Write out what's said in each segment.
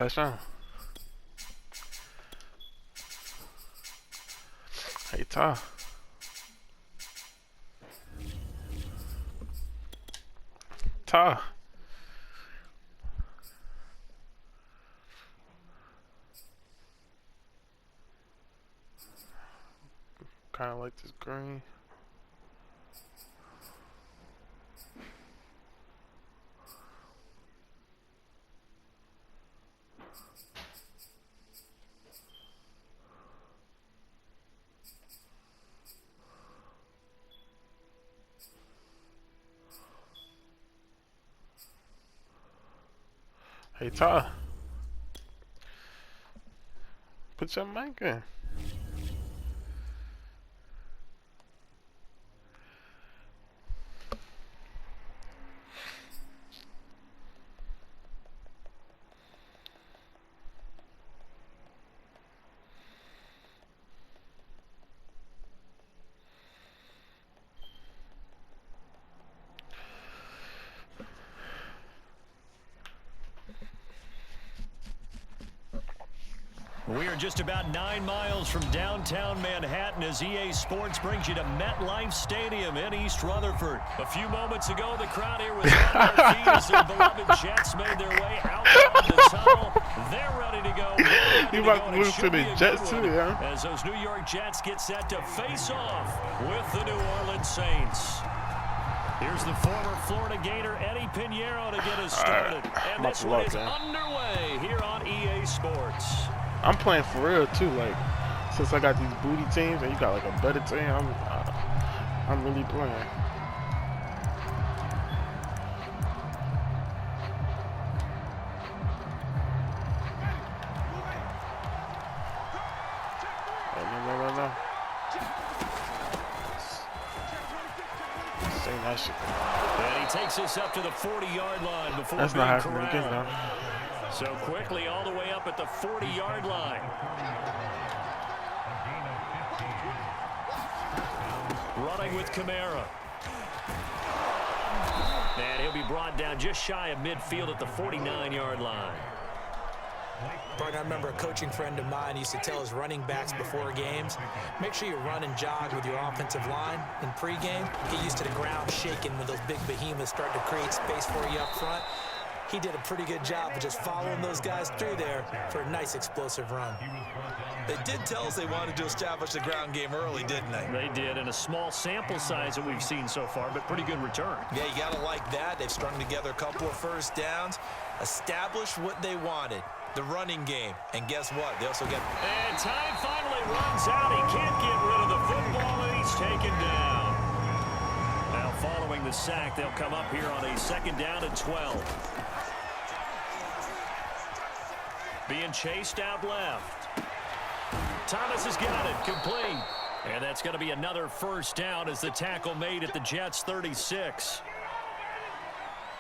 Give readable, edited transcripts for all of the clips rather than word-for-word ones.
Touchdown. Hey, Ta. Ta. Kind of like this green. Hey, Ta. Put your mic in. We are just about 9 miles from downtown Manhattan as EA Sports brings you to MetLife Stadium in East Rutherford. A few moments ago, the crowd here was on their feet as their beloved Jets made their way out of the tunnel. They're ready to go. You about to move to the Jets too, yeah? As those New York Jets get set to face off with the New Orleans Saints. Here's the former Florida Gator, Eddie Pinheiro, to get us started. And this one is underway here on EA Sports. I'm playing for real too. Like, since I got these booty teams and you got like a better team, I'm really playing. No. Say that shit. And he takes us up to the 40-yard line before that's being not happening again, corralled. though. So quickly all the way up at the 40-yard line. Running with Kamara. And he'll be brought down just shy of midfield at the 49-yard line. Brian, I remember a coaching friend of mine used to tell his running backs before games, make sure you run and jog with your offensive line in pregame. Get used to the ground shaking when those big behemoths start to create space for you up front. He did a pretty good job of just following those guys through there for a nice explosive run. They did tell us they wanted to establish the ground game early, didn't they? They did, in a small sample size that we've seen so far, but pretty good return. Yeah, you got to like that. They've strung together a couple of first downs, established what they wanted, the running game. And guess what? They also get... And time finally runs out. He can't get rid of the football, and he's taken down. Now, following the sack, they'll come up here on a 2nd down and 12. Being chased out left. Thomas has got it, complete. And that's going to be another first down as the tackle made at the Jets' 36.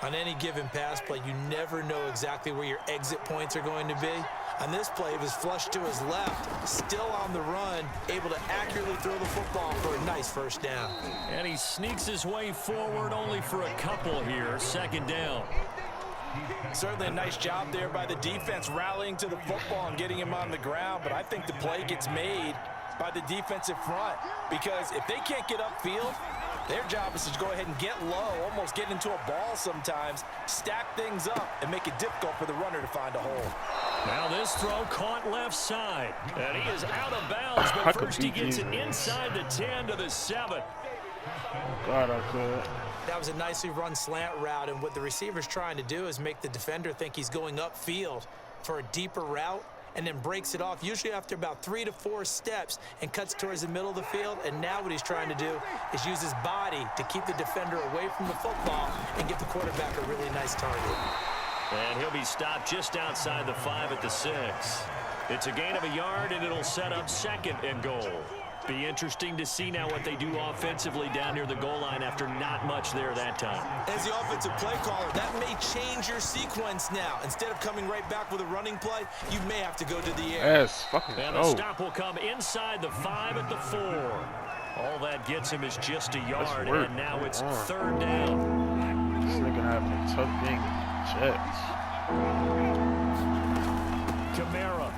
On any given pass play, you never know exactly where your exit points are going to be. On this play, it was flushed to his left, still on the run, able to accurately throw the football for a nice first down. And he sneaks his way forward only for a couple here, 2nd down. Certainly a nice job there by the defense rallying to the football and getting him on the ground, but I think the play gets made by the defensive front because if they can't get upfield, their job is to go ahead and get low, almost get into a ball sometimes, stack things up, and make it difficult for the runner to find a hole. Now this throw caught left side, and he is out of bounds, but first he gets it inside the 10 to the 7. Oh, God, I could. That was a nicely run slant route, and what the receiver's trying to do is make the defender think he's going upfield for a deeper route and then breaks it off, usually after about 3 to 4 steps, and cuts towards the middle of the field. And now what he's trying to do is use his body to keep the defender away from the football and give the quarterback a really nice target. And he'll be stopped just outside the 5 at the 6. It's a gain of a yard, and it'll set up 2nd and goal. Be interesting to see now what they do offensively down near the goal line after not much there that time. As the offensive play caller, that may change your sequence now. Instead of coming right back with a running play, you may have to go to the air. Yes, fucking And the stop will come inside the 5 at the 4. All that gets him is just a yard, and now it's 3rd down. This nigga having a tough game. Jets. Kamara.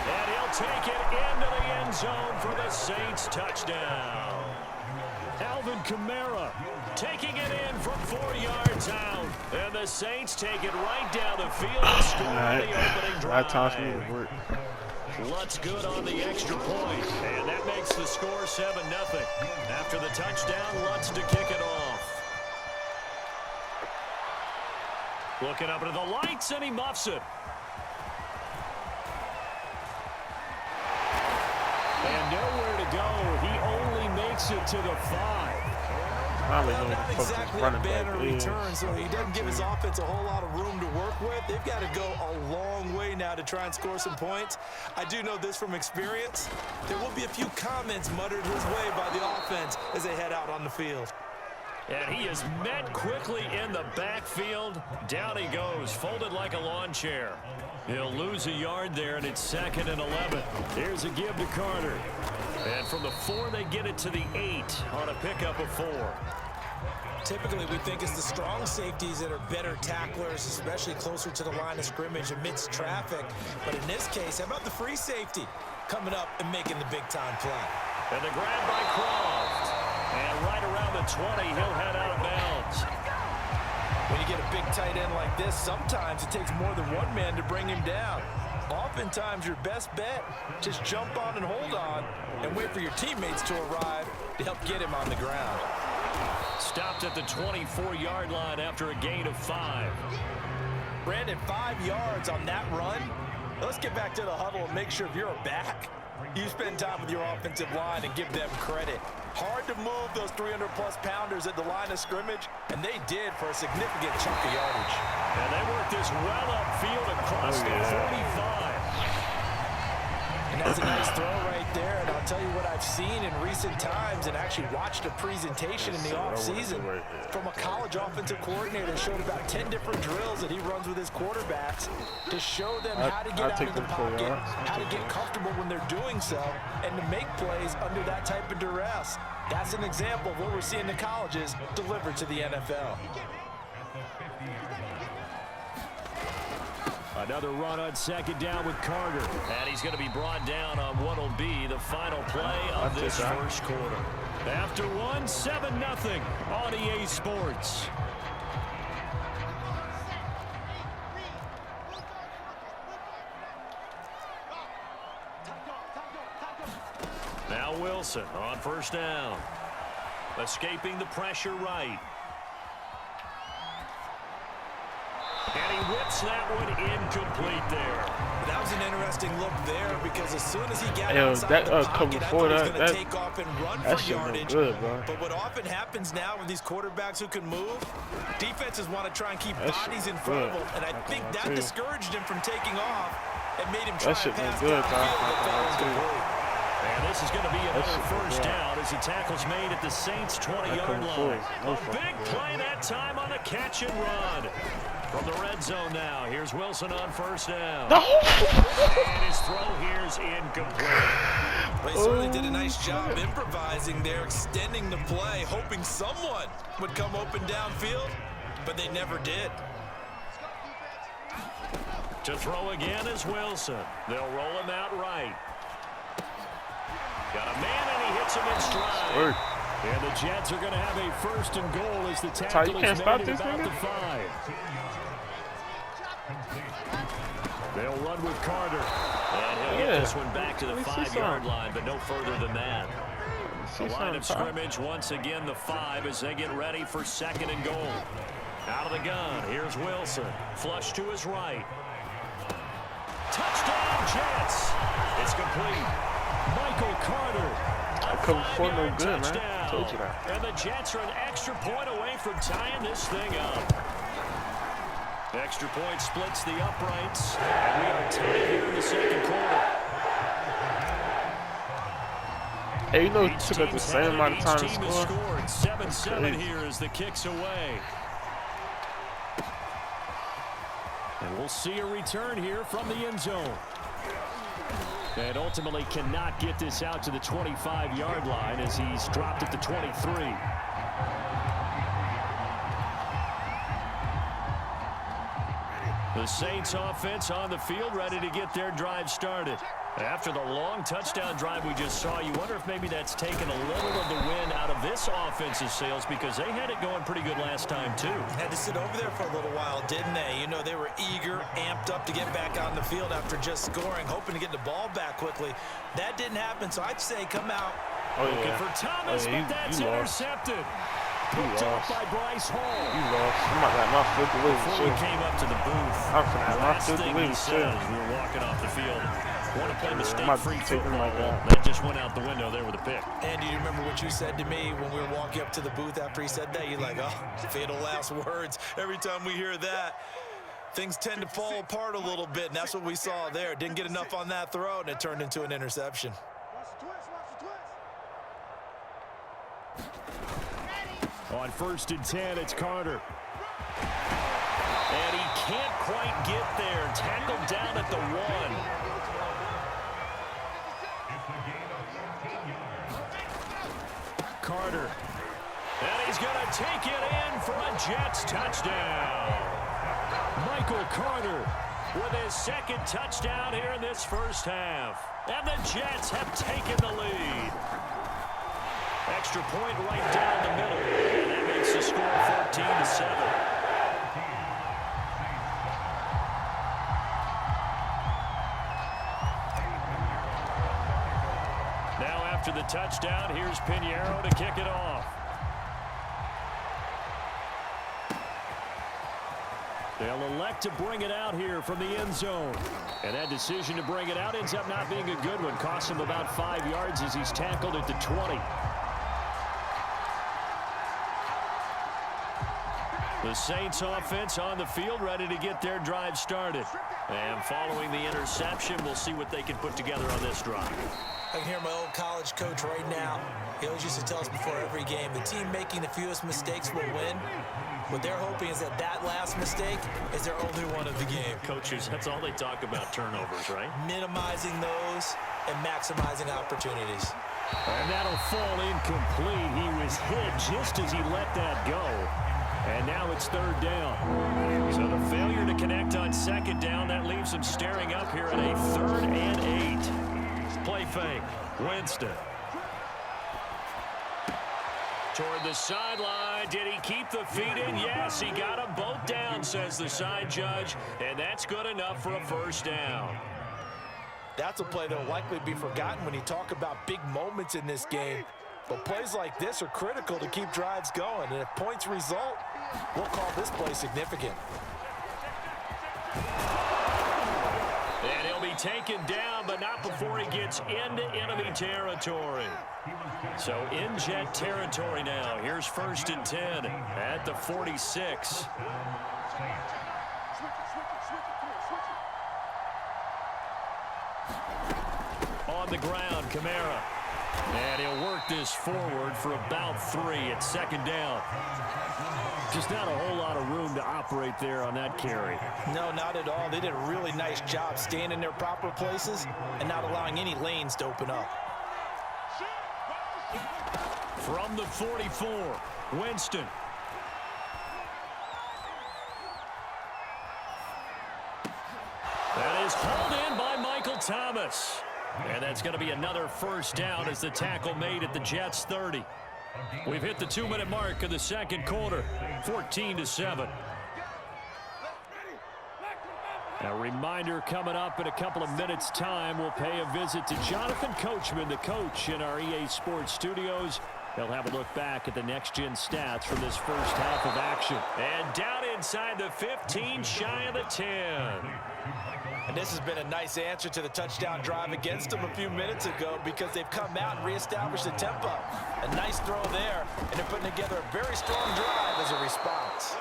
And he'll take it into the end zone for the Saints touchdown. Alvin Kamara taking it in from 4 yards out. And the Saints take it right down the field and score on the opening drive. Lutz good on the extra point, and that makes the score 7-0. After the touchdown, Lutz to kick it off. Looking up into the lights, and he muffs it. And nowhere to go. He only makes it to the 5. Well, not exactly a banner return, so he doesn't give his offense a whole lot of room to work with. They've got to go a long way now to try and score some points. I do know this from experience. There will be a few comments muttered his way by the offense as they head out on the field. And he is met quickly in the backfield. Down he goes, folded like a lawn chair. He'll lose a yard there, and it's 2nd and 11. Here's a give to Carter. And from the 4, they get it to the 8 on a pickup of 4. Typically, we think it's the strong safeties that are better tacklers, especially closer to the line of scrimmage amidst traffic. But in this case, how about the free safety coming up and making the big-time play? And the grab by Croft. And right around the 20, he'll head out of bounds. When you get a big tight end like this, sometimes it takes more than one man to bring him down. Oftentimes, your best bet, just jump on and hold on and wait for your teammates to arrive to help get him on the ground. Stopped at the 24-yard line after a gain of 5. Brandon, 5 yards on that run. Let's get back to the huddle and make sure if you're a back, you spend time with your offensive line and give them credit. Hard to move those 300-plus pounders at the line of scrimmage, and they did for a significant chunk of yardage. And they work this well upfield across the 45. And that's a nice throw right there. And I'll tell you what I've seen in recent times and actually watched a presentation in the offseason from a college offensive coordinator that showed about 10 different drills that he runs with his quarterbacks to show them how to get out of the pocket, how to get comfortable when they're doing so, and to make plays under that type of duress. That's an example of what we're seeing in colleges delivered to the NFL. Another run on 2nd down with Carter. And he's going to be brought down on what will be the final play of this first quarter. After 1, 7-0 on EA Sports. Now Wilson on 1st down. Escaping the pressure right. And he whips that one incomplete there. That was an interesting look there because as soon as he got outside the pocket, I thought he was going to take off and run for yardage. Good, but what often happens now with these quarterbacks who can move, defenses want to try and keep bodies in front of them, and I think that discouraged him from taking off and made him try to pass downfield. And this is going to be another 1st down as the tackle's made at the Saints' 20-yard line. A big play that time on a catch and run. From the red zone now, here's Wilson on 1st down. And his throw here's incomplete. They certainly did a nice job improvising there, extending the play, hoping someone would come open downfield, but they never did. To throw again is Wilson. They'll roll him out right. Got a man, and he hits him in stride. And the Jets are going to have a 1st and goal as the tackle is made at about the 5. They'll run with Carter. And he'll get this one back to the 5-yard line, but no further than that. The line of scrimmage, once again, the 5 as they get ready for 2nd and goal. Out of the gun, here's Wilson. Flush to his right. Touchdown, Jets. It's complete. Michael Carter. I couldn't afford no good, man. I told you that. And the Jets are an extra point away from tying this thing up. Extra point splits the uprights. And we are tied here in the 2nd quarter. Hey, you know it took us the same amount of time to score. Scored 7-7 here as the kick's away. And we'll see a return here from the end zone. And ultimately cannot get this out to the 25-yard line as he's dropped at the 23. The Saints offense on the field, ready to get their drive started. After the long touchdown drive we just saw, you wonder if maybe that's taken a little of the wind out of this offense's sails, because they had it going pretty good last time too. Had to sit over there for a little while, didn't they? You know, they were eager, amped up to get back on the field after just scoring, hoping to get the ball back quickly. That didn't happen, so I'd say come out. Looking for Thomas, but that's intercepted. Picked up by Bryce Hall. You lost. I'm about to have my fifth win, Before we came up to the booth, I'm gonna have my last fifth thing win, he said as we were walking off the field, want to play mistake-free football. Like that just went out the window there with a pick. Andy, you remember what you said to me when we were walking up to the booth after he said that? You're like, oh, fatal last words. Every time we hear that, things tend to fall apart a little bit, and that's what we saw there. Didn't get enough on that throw, and it turned into an interception. On 1st and 10, it's Carter. And he can't quite get there. Tackled down at the 1. Carter. And he's going to take it in for a Jets touchdown. Michael Carter with his second touchdown here in this first half. And the Jets have taken the lead. Extra point right down the middle. And that makes the score 14-7. Now after the touchdown, here's Pinheiro to kick it off. They'll elect to bring it out here from the end zone. And that decision to bring it out ends up not being a good one. Costs him about 5 yards as he's tackled at the 20. The Saints offense on the field, ready to get their drive started. And following the interception, we'll see what they can put together on this drive. I can hear my old college coach right now. He always used to tell us before every game, the team making the fewest mistakes will win. What they're hoping is that that last mistake is their only one of the game. Coaches, that's all they talk about, turnovers, right? Minimizing those and maximizing opportunities. And that'll fall incomplete. He was hit just as he let that go. And now it's 3rd down. So the failure to connect on 2nd down, that leaves him staring up here at a 3rd and 8. Play fake. Winston. Toward the sideline. Did he keep the feet in? Yes, he got them both down, says the side judge. And that's good enough for a 1st down. That's a play that will likely be forgotten when you talk about big moments in this game. But plays like this are critical to keep drives going. And if points result, we'll call this play significant. And he'll be taken down, but not before he gets into enemy territory. So in Jet territory now. Here's 1st and 10 at the 46. On the ground, Kamara. And he'll work this forward for about 3 at 2nd down. Just not a whole lot of room to operate there on that carry. No, not at all. They did a really nice job staying in their proper places and not allowing any lanes to open up. From the 44, Winston. That is hauled in by Michael Thomas. And that's going to be another 1st down as the tackle made at the Jets 30. We've hit the 2-minute mark of the 2nd quarter, 14-7. A reminder coming up in a couple of minutes' time, we'll pay a visit to Jonathan Coachman, the coach in our EA Sports studios. They'll have a look back at the next-gen stats from this first half of action. And down inside the 15, shy of the 10. And this has been a nice answer to the touchdown drive against them a few minutes ago because they've come out and reestablished the tempo. A nice throw there, and they're putting together a very strong drive as a response.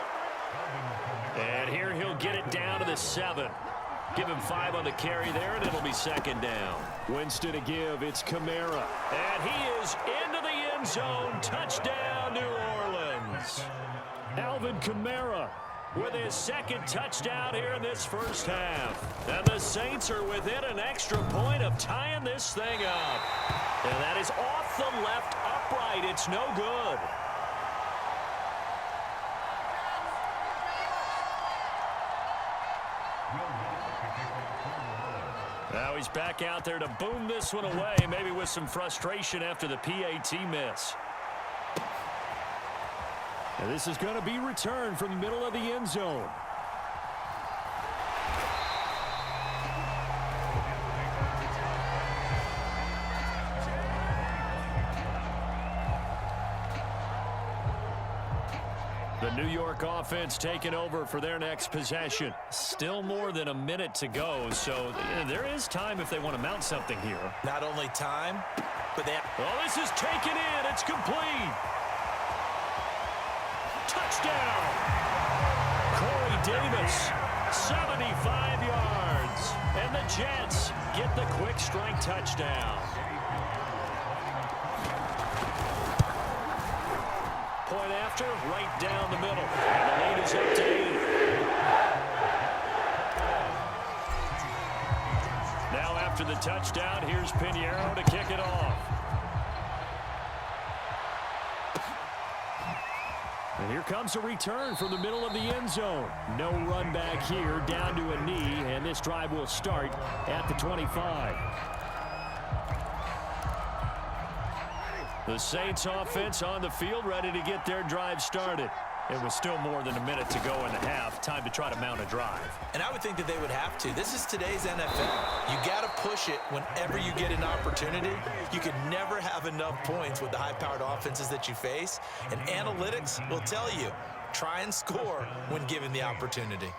And here he'll get it down to the 7. Give him 5 on the carry there, and it'll be 2nd down. Winston to give. It's Kamara. And he is into the end zone. Touchdown, New Orleans. Alvin Kamara with his 2nd touchdown here in this first half. And the Saints are within an extra point of tying this thing up. And that is off the left upright. It's no good. Now he's back out there to boom this one away, maybe with some frustration after the PAT miss. And this is going to be returned from the middle of the end zone. The New York offense taking over for their next possession. Still more than a minute to go, so there is time if they want to mount something here. Not only time, but they have... Well, this is taken in. It's complete. Touchdown. Corey Davis, 75 yards. And the Jets get the quick strike touchdown. Point after, right down the middle. And the lead is up to 8. Now after the touchdown, here's Pinheiro to kick it off. And here comes a return from the middle of the end zone. No run back here, down to a knee, and this drive will start at the 25. The Saints offense on the field, ready to get their drive started. It was still more than a minute to go in the half. Time to try to mount a drive. And I would think that they would have to. This is today's NFL. You got to push it whenever you get an opportunity. You can never have enough points with the high-powered offenses that you face. And analytics will tell you, try and score when given the opportunity.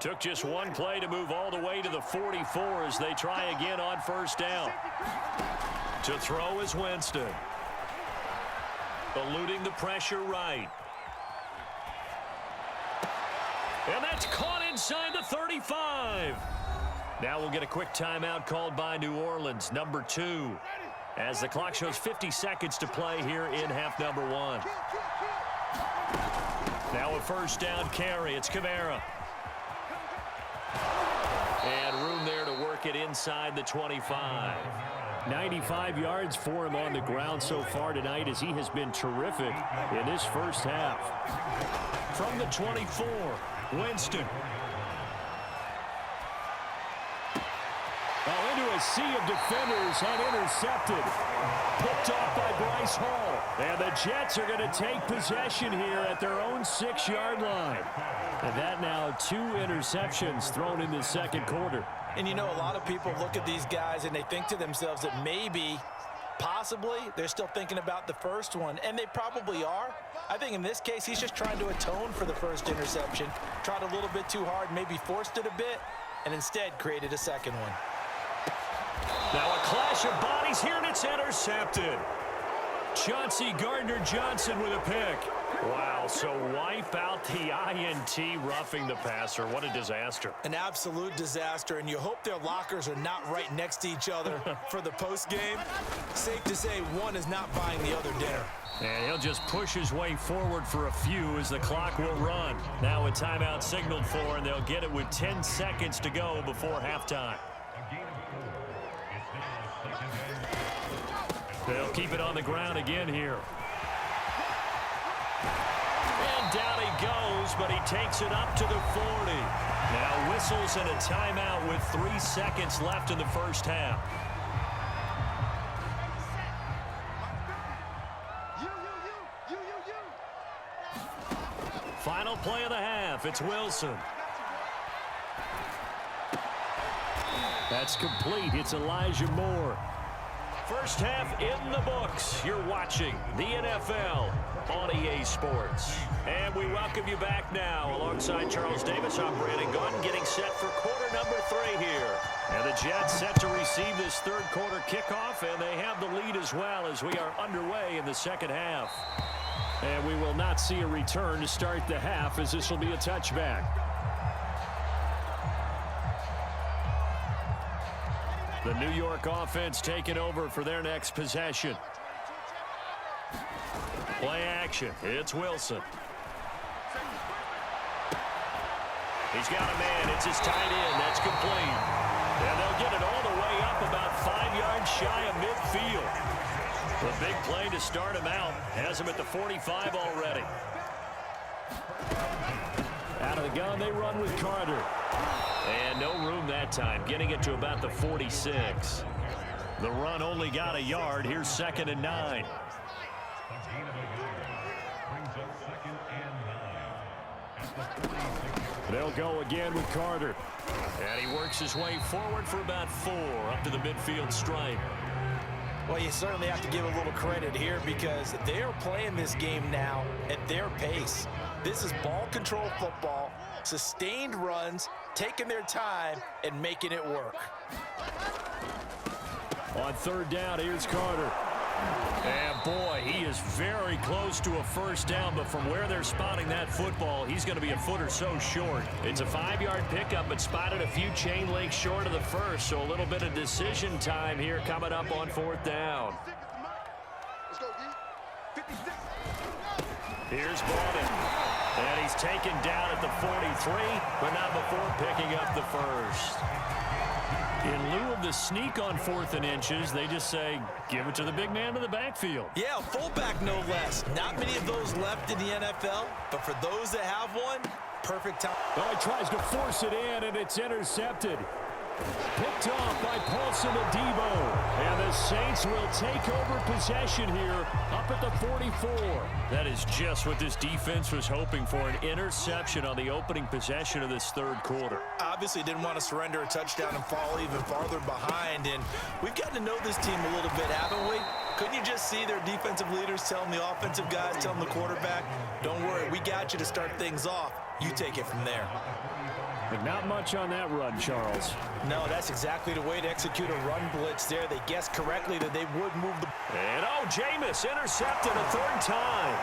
Took just one play to move all the way to the 44 as they try again on first down. To throw is Winston. Eluding the pressure right. And that's caught inside the 35. Now we'll get a quick timeout called by New Orleans, number 2. As the clock shows 50 seconds to play here in half number 1. Now a first down carry. It's Kamara. And room there to work it inside the 25. 95 yards for him on the ground so far tonight as he has been terrific in this first half. From the 24, Winston. Oh, into a sea of defenders and intercepted. Picked off by Bryce Hall. And the Jets are going to take possession here at their own 6-yard line. And that now 2 interceptions thrown in the second quarter. And you know, a lot of people look at these guys and they think to themselves that maybe, possibly, they're still thinking about the first one. And they probably are. I think in this case, he's just trying to atone for the first interception. Tried a little bit too hard, maybe forced it a bit, and instead created a second one. Now a clash of bodies here, and it's intercepted. Chauncey Gardner-Johnson with a pick. Wow, so wipe out the INT, roughing the passer. What a disaster. An absolute disaster, and you hope their lockers are not right next to each other for the postgame. Safe to say one is not buying the other dinner. And he'll just push his way forward for a few as the clock will run. Now a timeout signaled for, and they'll get it with 10 seconds to go before halftime. They'll keep it on the ground again here. And down he goes, but he takes it up to the 40. Now whistles and a timeout with 3 seconds left in the first half. Final play of the half. It's Wilson. That's complete. It's Elijah Moore. First half in the books. You're watching the NFL on EA Sports. And we welcome you back now. Alongside Charles Davis, I'm Brandon Gunn, getting set for quarter number 3 here. And the Jets set to receive this third quarter kickoff, and they have the lead as well as we are underway in the second half. And we will not see a return to start the half, as this will be a touchback. The New York offense taking over for their next possession. Play action. It's Wilson. He's got a man. It's his tight end. That's complete. And they'll get it all the way up about 5 yards shy of midfield. The big play to start him out. Has him at the 45 already. Out of the gun, they run with Carter. And no room that time, getting it to about the 46. The run only got a yard. Here's 2nd and 9. They'll go again with Carter. And he works his way forward for about 4 up to the midfield stripe. Well, you certainly have to give a little credit here because they're playing this game now at their pace. This is ball control football, sustained runs, taking their time, and making it work. On 3rd down, here's Carter. And boy, he is very close to a first down, but from where they're spotting that football, he's going to be a foot or so short. It's a 5-yard pickup, but spotted a few chain links short of the first, so a little bit of decision time here coming up on 4th down. Here's Bowden. And he's taken down at the 43, but not before picking up the first. In lieu of the sneak on 4th and inches, they just say, give it to the big man in the backfield. Yeah, fullback no less. Not many of those left in the NFL, but for those that have one, perfect time. Well, he tries to force it in, and it's intercepted. Picked off by Paulson Adebo. And the Saints will take over possession here up at the 44. That is just what this defense was hoping for, an interception on the opening possession of this 3rd quarter. Obviously didn't want to surrender a touchdown and fall even farther behind. And we've gotten to know this team a little bit, haven't we? Couldn't you just see their defensive leaders telling the offensive guys, telling the quarterback, don't worry, we got you to start things off. You take it from there. But not much on that run, Charles. No, that's exactly the way to execute a run blitz there. They guessed correctly that they would move the... And, oh, Jameis intercepted a 3rd time.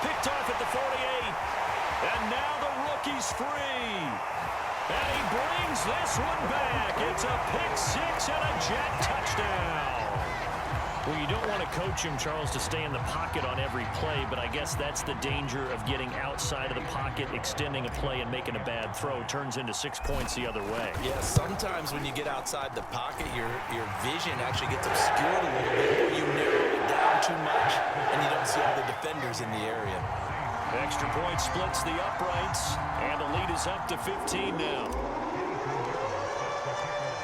Picked off at the 48. And now the rookie's free. And he brings this one back. It's a pick-6 and a jet touchdown. Well, you don't want to coach him, Charles, to stay in the pocket on every play, but I guess that's the danger of getting outside of the pocket, extending a play, and making a bad throw. Turns into 6 points the other way. Yeah, sometimes when you get outside the pocket, your vision actually gets obscured a little bit, or you narrow it down too much, and you don't see all the defenders in the area. Extra point splits the uprights, and the lead is up to 15 now.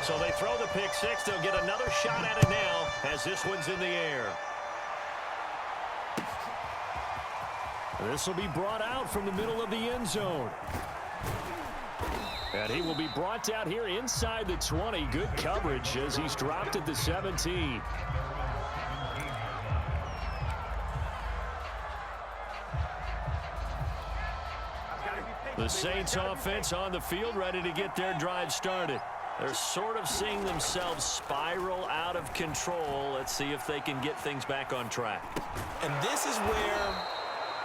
So they throw the pick-6. They'll get another shot at it now as this one's in the air. This will be brought out from the middle of the end zone. And he will be brought down here inside the 20. Good coverage as he's dropped at the 17. The Saints offense on the field, ready to get their drive started. They're sort of seeing themselves spiral out of control. Let's see if they can get things back on track. And this is where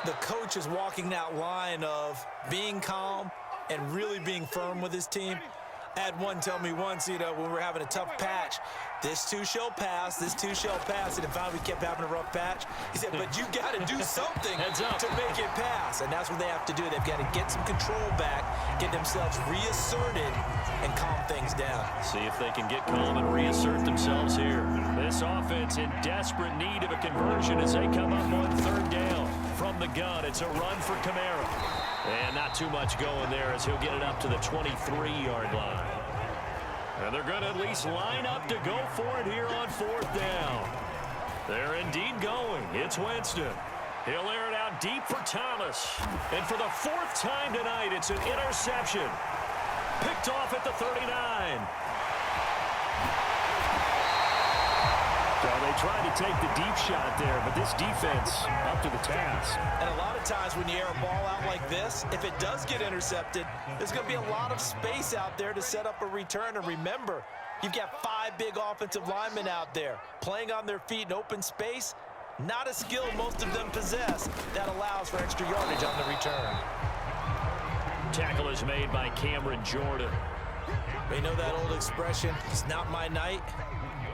the coach is walking that line of being calm and really being firm with his team. I had one tell me once, when we were having a tough patch, this too shall pass, this too shall pass, and then finally we kept having a rough patch. He said, but you got to do something to make it pass, and that's what they have to do. They've got to get some control back, get themselves reasserted, and calm things down. See if they can get calm and reassert themselves here. This offense in desperate need of a conversion as they come up on 3rd down. From the gun, it's a run for Kamara. And not too much going there as he'll get it up to the 23-yard line. And they're going to at least line up to go for it here on 4th down. They're indeed going. It's Winston. He'll air it out deep for Thomas. And for the 4th time tonight, it's an interception. Picked off at the 39. So they tried to take the deep shot there, but this defense up to the task. And a lot of times when you air a ball out like this, if it does get intercepted, there's going to be a lot of space out there to set up a return. And remember, you've got 5 big offensive linemen out there playing on their feet in open space. Not a skill most of them possess that allows for extra yardage on the return. Tackle is made by Cameron Jordan. You know that old expression, it's not my night?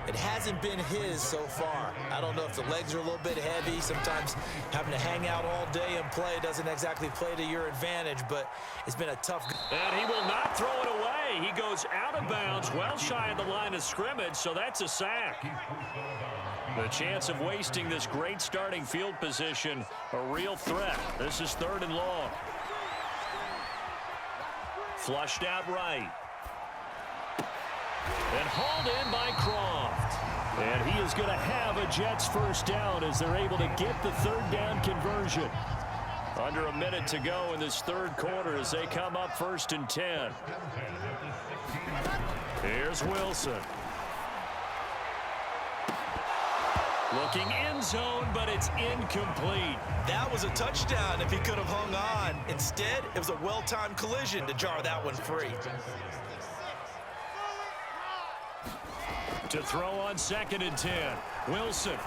It hasn't been his so far. I don't know if the legs are a little bit heavy. Sometimes having to hang out all day and play doesn't exactly play to your advantage, but it's been a tough... And he will not throw it away. He goes out of bounds, well shy of the line of scrimmage, so that's a sack. The chance of wasting this great starting field position, a real threat. This is 3rd and long. Flushed out right. And hauled in by Croft. And he is going to have a Jets first down as they're able to get the 3rd down conversion. Under a minute to go in this 3rd quarter as they come up 1st and 10. Here's Wilson. Looking end zone, but it's incomplete. That was a touchdown if he could have hung on. Instead, it was a well-timed collision to jar that one free. To throw on 2nd and 10. Wilson.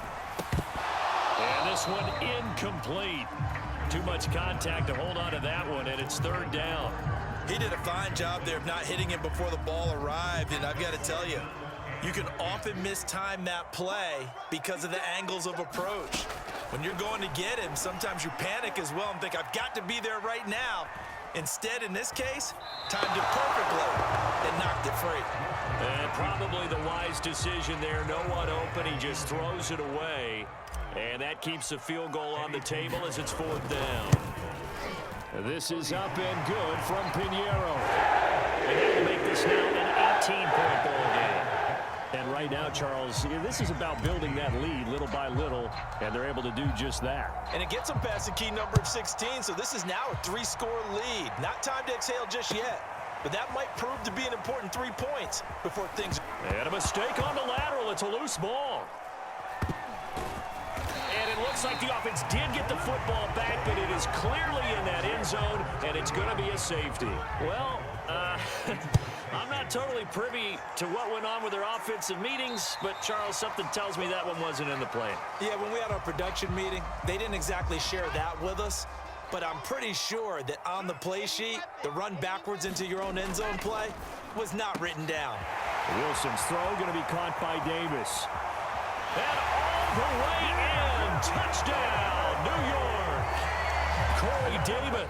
And this one incomplete. Too much contact to hold on to that one, and it's 3rd down. He did a fine job there of not hitting him before the ball arrived, and I've got to tell you, you can often mistime that play because of the angles of approach. When you're going to get him, sometimes you panic as well and think, I've got to be there right now. Instead, in this case, timed it perfectly and knocked it free. And probably the wise decision there. No one open. He just throws it away. And that keeps the field goal on the table as it's 4th down. This is up and good from Pinheiro. And that will make this now an 18-point ball game. And right now, Charles, this is about building that lead little by little, and they're able to do just that. And it gets them past the key number of 16, so this is now a 3-score lead. Not time to exhale just yet, but that might prove to be an important 3 points before things... And a mistake on the lateral. It's a loose ball. And it looks like the offense did get the football back, but it is clearly in that end zone, and it's going to be a safety. Well, I'm not totally privy to what went on with their offensive meetings, but, Charles, something tells me that one wasn't in the play. Yeah, when we had our production meeting, they didn't exactly share that with us, but I'm pretty sure that on the play sheet, the run backwards into your own end zone play was not written down. Wilson's throw going to be caught by Davis. And all the way in. Touchdown, New York. Corey Davis